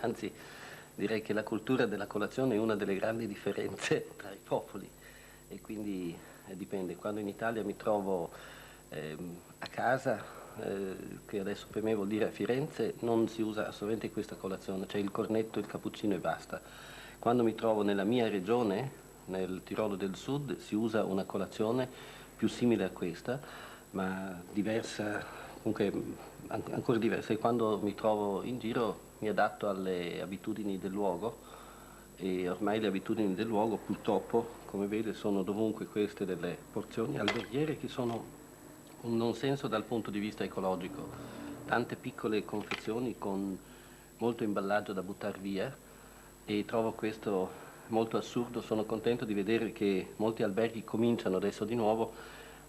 anzi direi che la cultura della colazione è una delle grandi differenze tra i popoli e quindi dipende. Quando in Italia mi trovo a casa, che adesso per me vuol dire a Firenze, non si usa assolutamente questa colazione, c'è il cornetto, il cappuccino e basta. Quando mi trovo nella mia regione, nel Tirolo del Sud, si usa una colazione più simile a questa, ma diversa, comunque ancora diversa. E quando mi trovo in giro mi adatto alle abitudini del luogo e ormai le abitudini del luogo purtroppo, come vede, sono dovunque queste delle porzioni alberghiere che sono un non senso dal punto di vista ecologico. Tante piccole confezioni con molto imballaggio da buttare via e trovo questo molto assurdo. Sono contento di vedere che molti alberghi cominciano adesso di nuovo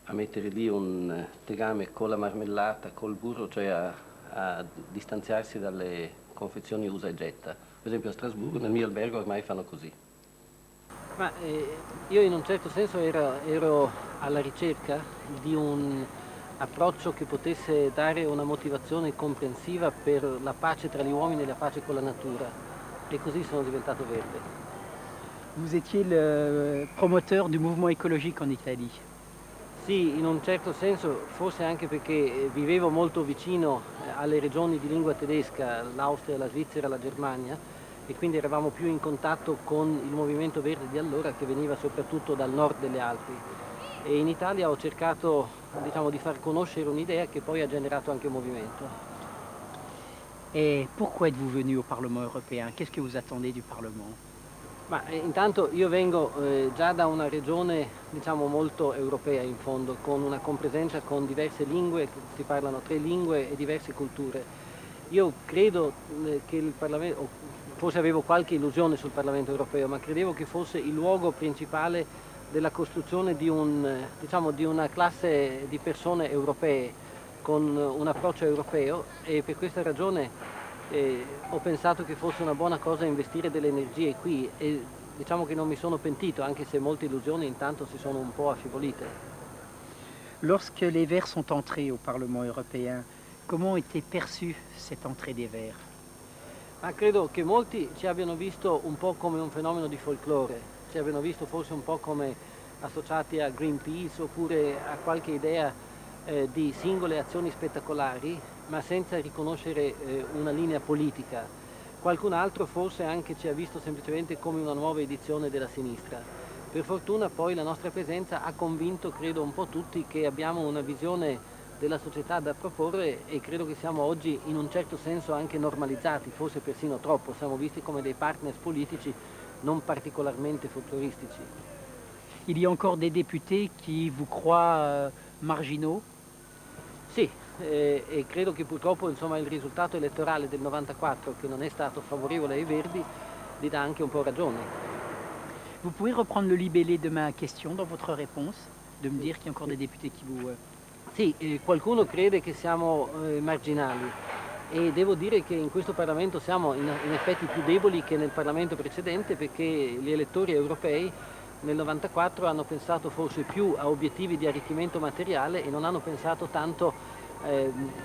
a mettere lì un tegame con la marmellata, col burro, cioè a distanziarsi dalle confezioni usa e getta. Per esempio a Strasburgo, nel mio albergo, ormai fanno così. Ma io in un certo senso ero alla ricerca di un approccio che potesse dare una motivazione comprensiva per la pace tra gli uomini e la pace con la natura e così sono diventato verde. Vous étiez le promoteur du mouvement écologique en Italie. Sì, in un certo senso, forse anche perché vivevo molto vicino alle regioni di lingua tedesca, l'Austria, la Svizzera, la Germania, e quindi eravamo più in contatto con il movimento verde di allora che veniva soprattutto dal nord delle Alpi. E in Italia ho cercato, diciamo, di far conoscere un'idea che poi ha generato anche un movimento. Et pourquoi êtes-vous venu au Parlement européen? Qu'est-ce que vous attendez du Parlement? Ma intanto io vengo già da una regione diciamo molto europea in fondo, con una compresenza con diverse lingue, si parlano 3 lingue e diverse culture. Io credo che il Parlamento, o forse avevo qualche illusione sul Parlamento europeo, ma credevo che fosse il luogo principale della costruzione di, diciamo, di una classe di persone europee con un approccio europeo e per questa ragione ho pensato che fosse una buona cosa investire delle energie qui e diciamo che non mi sono pentito, anche se molte illusioni intanto si sono un po' affievolite. Lorsque les Verts sont entrés au Parlement européen, comment était perçue cette entrée des Verts? Ma credo che molti ci abbiano visto un po' come un fenomeno di folklore, ci abbiano visto forse un po' come associati a Greenpeace oppure a qualche idea di singole azioni spettacolari, ma senza riconoscere una linea politica. Qualcun altro forse anche ci ha visto semplicemente come una nuova edizione della sinistra. Per fortuna poi la nostra presenza ha convinto, credo, un po' tutti che abbiamo una visione della società da proporre e credo che siamo oggi in un certo senso anche normalizzati, forse persino troppo, siamo visti come dei partner politici non particolarmente folcloristici. Il y a encore des députés qui vous croient marginaux? Sì, e credo che purtroppo insomma, il risultato elettorale del 94, che non è stato favorevole ai Verdi, gli dà anche un po' ragione. Vous pouvez reprendre le libellé de ma question dans votre réponse, de me dire qu'il y a encore des députés qui vous... Sì, qualcuno crede che siamo marginali e devo dire che in questo Parlamento siamo in effetti più deboli che nel Parlamento precedente perché gli elettori europei nel 94 hanno pensato forse più a obiettivi di arricchimento materiale e non hanno pensato tanto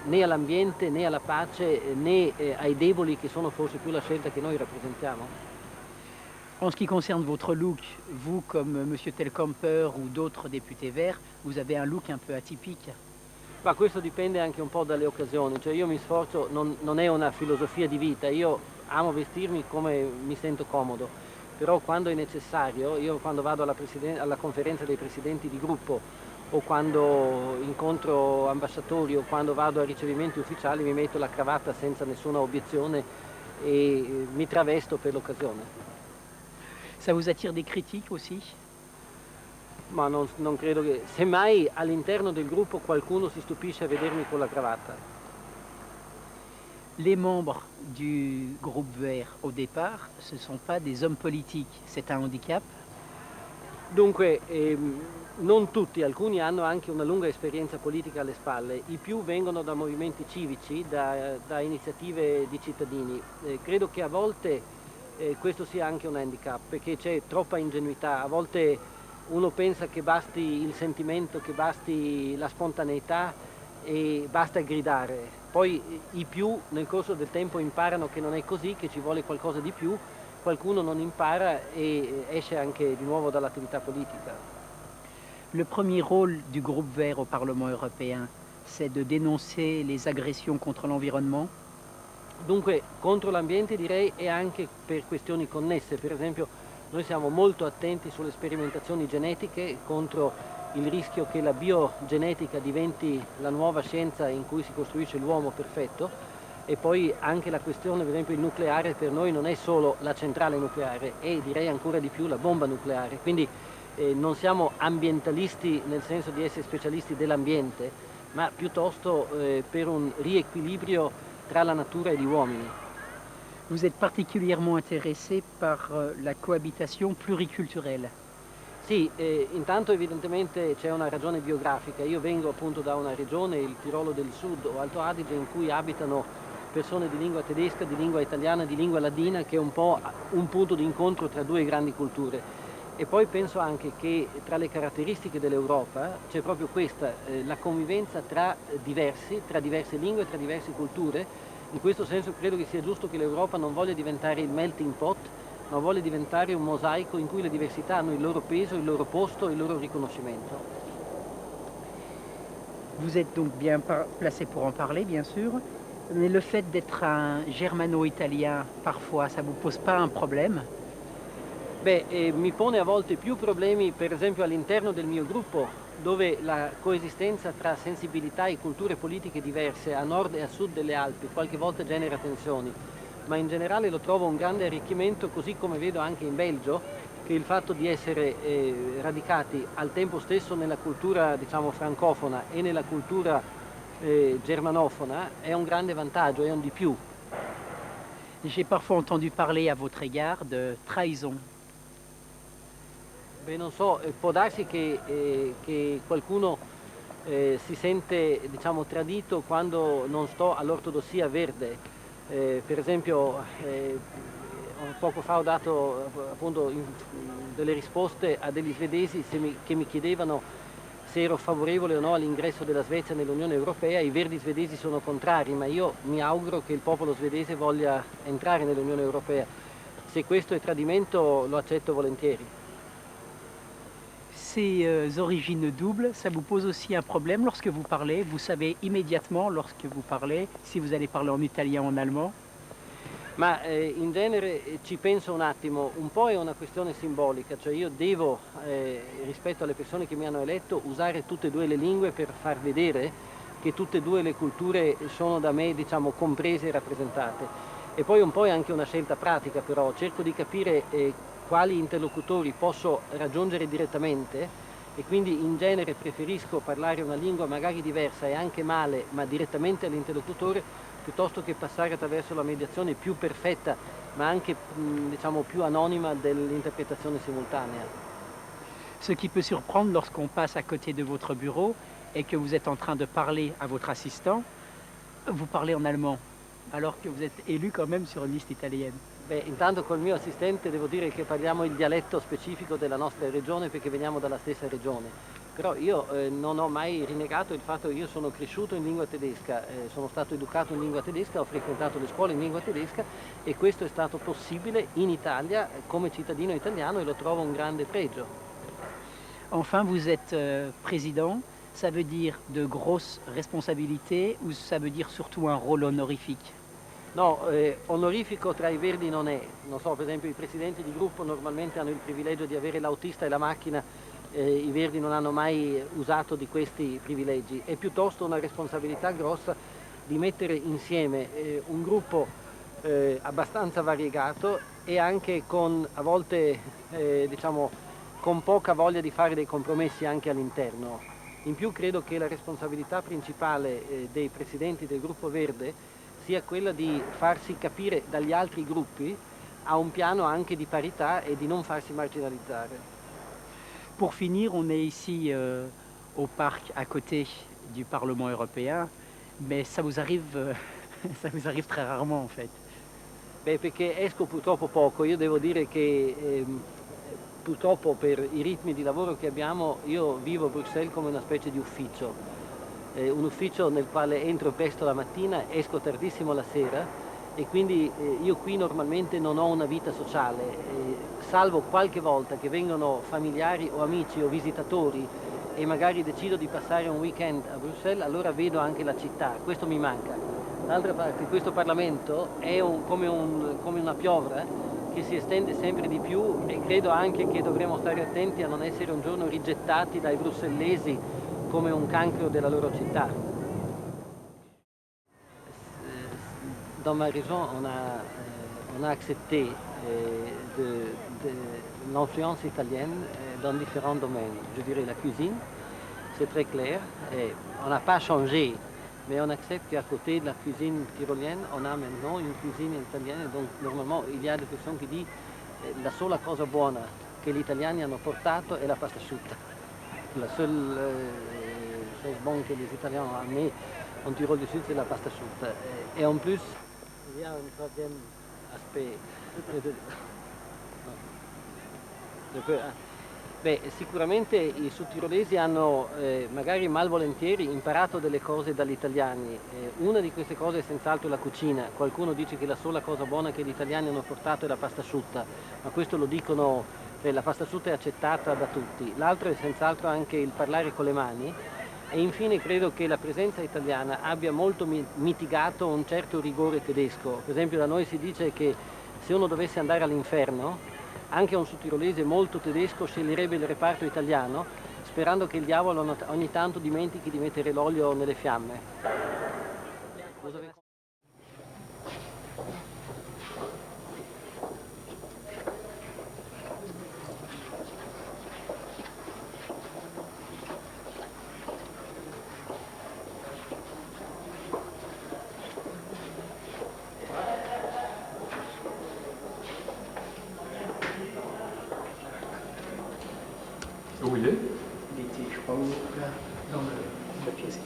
né all'ambiente né alla pace né ai deboli che sono forse più la scelta che noi rappresentiamo. En ce qui concerne votre look, vous comme M. Telkamper ou d'autres députés verts, vous avez un look un peu atypique. Ma questo dipende anche un po' dalle occasioni, cioè io mi sforzo, non è una filosofia di vita, io amo vestirmi come mi sento comodo, però quando è necessario, io quando vado alla conferenza dei presidenti di gruppo o quando incontro ambasciatori o quando vado a ricevimenti ufficiali mi metto la cravatta senza nessuna obiezione e mi travesto per l'occasione. Ça vous attire des critiques aussi? Ma non credo che, semmai all'interno del gruppo qualcuno si stupisce a vedermi con la cravatta. Les membres du groupe vert au départ, ce ne sont pas des hommes politiques, c'est un handicap? Dunque, non tutti, alcuni hanno anche una lunga esperienza politica alle spalle, i più vengono da movimenti civici, da iniziative di cittadini. Credo che a volte questo sia anche un handicap, perché c'è troppa ingenuità, a volte uno pensa che basti il sentimento, che basti la spontaneità e basta gridare. Poi i più nel corso del tempo imparano che non è così, che ci vuole qualcosa di più, qualcuno non impara e esce anche di nuovo dall'attività politica. Le premier rôle du groupe vert au Parlement européen, c'est de dénoncer les agressions contre l'environnement. Dunque contro l'ambiente direi e anche per questioni connesse, per esempio noi siamo molto attenti sulle sperimentazioni genetiche contro il rischio che la biogenetica diventi la nuova scienza in cui si costruisce l'uomo perfetto e poi anche la questione, per esempio il nucleare per noi non è solo la centrale nucleare, è direi ancora di più la bomba nucleare, quindi non siamo ambientalisti nel senso di essere specialisti dell'ambiente, ma piuttosto per un riequilibrio tra la natura e gli uomini. Vous êtes particulièrement intéressé par la cohabitation pluriculturelle. Sì, intanto evidentemente c'è una ragione biografica. Io vengo appunto da una regione, il Tirolo del Sud o Alto Adige, in cui abitano persone di lingua tedesca, di lingua italiana, di lingua ladina, che è un po' un punto di incontro tra due grandi culture. E poi penso anche che tra le caratteristiche dell'Europa c'è proprio questa, la convivenza tra diverse lingue, tra diverse culture. In questo senso credo che sia giusto che l'Europa non voglia diventare il melting pot, ma vuole diventare un mosaico in cui le diversità hanno il loro peso, il loro posto e il loro riconoscimento. Vous êtes donc bien placé pour en parler, bien sûr, mais le fait d'être un germano-italien, parfois, ça vous pose pas un problème? Beh, mi pone a volte più problemi, per esempio all'interno del mio gruppo, dove la coesistenza tra sensibilità e culture politiche diverse a nord e a sud delle Alpi qualche volta genera tensioni, ma in generale lo trovo un grande arricchimento, così come vedo anche in Belgio che il fatto di essere radicati al tempo stesso nella cultura, diciamo, francofona e nella cultura germanofona è un grande vantaggio, è un di più. J'ai parfois entendu parler à votre égard de trahison. Beh, non so, può darsi che qualcuno si sente, diciamo, tradito quando non sto all'ortodossia verde. Per esempio, poco fa ho dato appunto delle risposte a degli svedesi che mi chiedevano se ero favorevole o no all'ingresso della Svezia nell'Unione Europea. I verdi svedesi sono contrari, ma io mi auguro che il popolo svedese voglia entrare nell'Unione Europea. Se questo è tradimento lo accetto volentieri. Ces origines doubles, ça vous pose aussi un problème lorsque vous parlez? Vous savez immédiatement lorsque vous parlez si vous allez parler en italien o en allemand? Ma in genere ci penso un attimo, un po' è una questione simbolica, cioè io devo, rispetto alle persone che mi hanno eletto, usare tutte e due le lingue per far vedere che tutte e due le culture sono da me, diciamo, comprese e rappresentate. E poi un po' è anche una scelta pratica, però cerco di capire quali interlocutori posso raggiungere direttamente e quindi in genere preferisco parlare una lingua magari diversa e anche male, ma direttamente all'interlocutore, piuttosto che passare attraverso la mediazione più perfetta, ma anche diciamo più anonima dell'interpretazione simultanea. Ce qui peut surprendre lorsqu'on passe à côté de votre bureau et que vous êtes en train de parler à votre assistant, vous parlez en allemand, alors que vous êtes élu quand même sur une liste italienne. Beh, intanto col mio assistente devo dire che parliamo il dialetto specifico della nostra regione perché veniamo dalla stessa regione. Però io non ho mai rinnegato il fatto che io sono cresciuto in lingua tedesca, sono stato educato in lingua tedesca, ho frequentato le scuole in lingua tedesca e questo è stato possibile in Italia come cittadino italiano e lo trovo un grande pregio. Enfin, vous êtes président, ça veut dire de grosses responsabilités ou ça veut dire surtout un rôle honorifique? No, onorifico tra i verdi non è. Non so, per esempio i presidenti di gruppo normalmente hanno il privilegio di avere l'autista e la macchina, i verdi non hanno mai usato di questi privilegi. È piuttosto una responsabilità grossa di mettere insieme un gruppo abbastanza variegato e anche con, a volte, diciamo, con poca voglia di fare dei compromessi anche all'interno. In più credo che la responsabilità principale dei presidenti del gruppo verde sia quella di farsi capire dagli altri gruppi a un piano anche di parità e di non farsi marginalizzare. Pour finir, on est ici au parc à côté du Parlement européen, mais ça vous arrive, ça vous arrive très rarement en fait. Beh, perché esco purtroppo poco, io devo dire che purtroppo per i ritmi di lavoro che abbiamo io vivo a Bruxelles come una specie di ufficio. un ufficio nel quale entro presto la mattina, esco tardissimo la sera e quindi io qui normalmente non ho una vita sociale, salvo qualche volta che vengono familiari o amici o visitatori e magari decido di passare un weekend a Bruxelles, allora vedo anche la città, questo mi manca. D'altra parte questo Parlamento è come una piovra che si estende sempre di più e credo anche che dovremo stare attenti a non essere un giorno rigettati dai brussellesi come un cancro della loro città. Dans ma région, on a accepté l'influence italienne dans différents domaines. Je dirais la cuisine, c'est très clair. Et on n'a pas changé, mais on accepte qu'à côté de la cuisine tyrolienne, on a maintenant une cuisine italienne. Donc normalement, il y a des personnes qui disent la sola cosa buona che gli italiani hanno portato è la pasta asciutta. La seule chose bonne que les Italiens ont amenée en Tyrol du Sud, c'est la pasta asciutta. Et en plus, il y a un troisième aspect. Beh, sicuramente i sudtirolesi hanno magari malvolentieri imparato delle cose dagli italiani. Una di queste cose è senz'altro la cucina. Qualcuno dice che la sola cosa buona che gli italiani hanno portato è la pasta asciutta, ma questo lo dicono, la pasta asciutta è accettata da tutti. L'altro è senz'altro anche il parlare con le mani. E infine credo che la presenza italiana abbia molto mitigato un certo rigore tedesco. Per esempio da noi si dice che se uno dovesse andare all'inferno, anche un sudtirolese molto tedesco sceglierebbe il reparto italiano, sperando che il diavolo ogni tanto dimentichi di mettere l'olio nelle fiamme. Où il est? Il était, je crois, là, dans la pièce.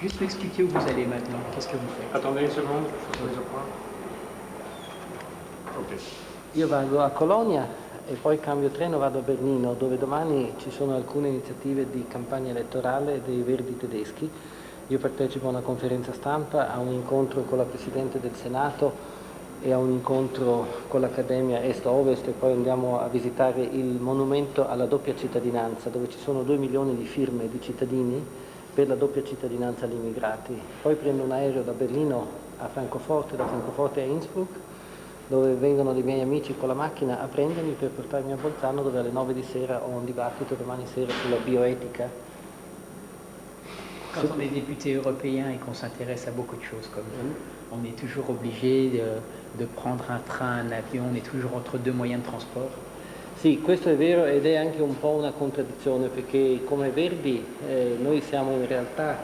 Juste m'expliquer où vous allez maintenant, qu'est-ce que vous faites? Attendez une seconde, je suis au point. Ok. Io vado a Colonia e poi cambio treno, vado a Berlino, dove domani ci sono alcune iniziative di campagna elettorale dei Verdi tedeschi. Io partecipo a una conferenza stampa, a un incontro con la Presidente del Senato e a un incontro con l'Accademia Est-Ovest e poi andiamo a visitare il monumento alla doppia cittadinanza, dove ci sono 2 milioni di firme di cittadini per la doppia cittadinanza agli immigrati. Poi prendo un aereo da Berlino a Francoforte, da Francoforte a Innsbruck, dove vengono dei miei amici con la macchina a prendermi per portarmi a Bolzano, dove alle 9 di sera ho un dibattito domani sera sulla bioetica. Quand on est député européen et qu'on s'intéresse à beaucoup de choses comme vous, on est toujours obligé de prendre un train, un avion, on est toujours entre deux moyens de transport. Sì, questo è vero ed è anche un po' una contraddizione perché come Verdi noi siamo in realtà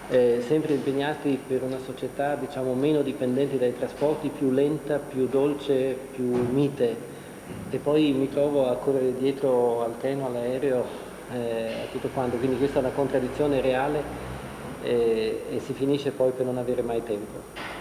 sempre impegnati per una società diciamo meno dipendente dai trasporti, più lenta, più dolce, più mite e poi mi trovo a correre dietro al treno, all'aereo, a tutto quanto, quindi questa è una contraddizione reale e si finisce poi per non avere mai tempo.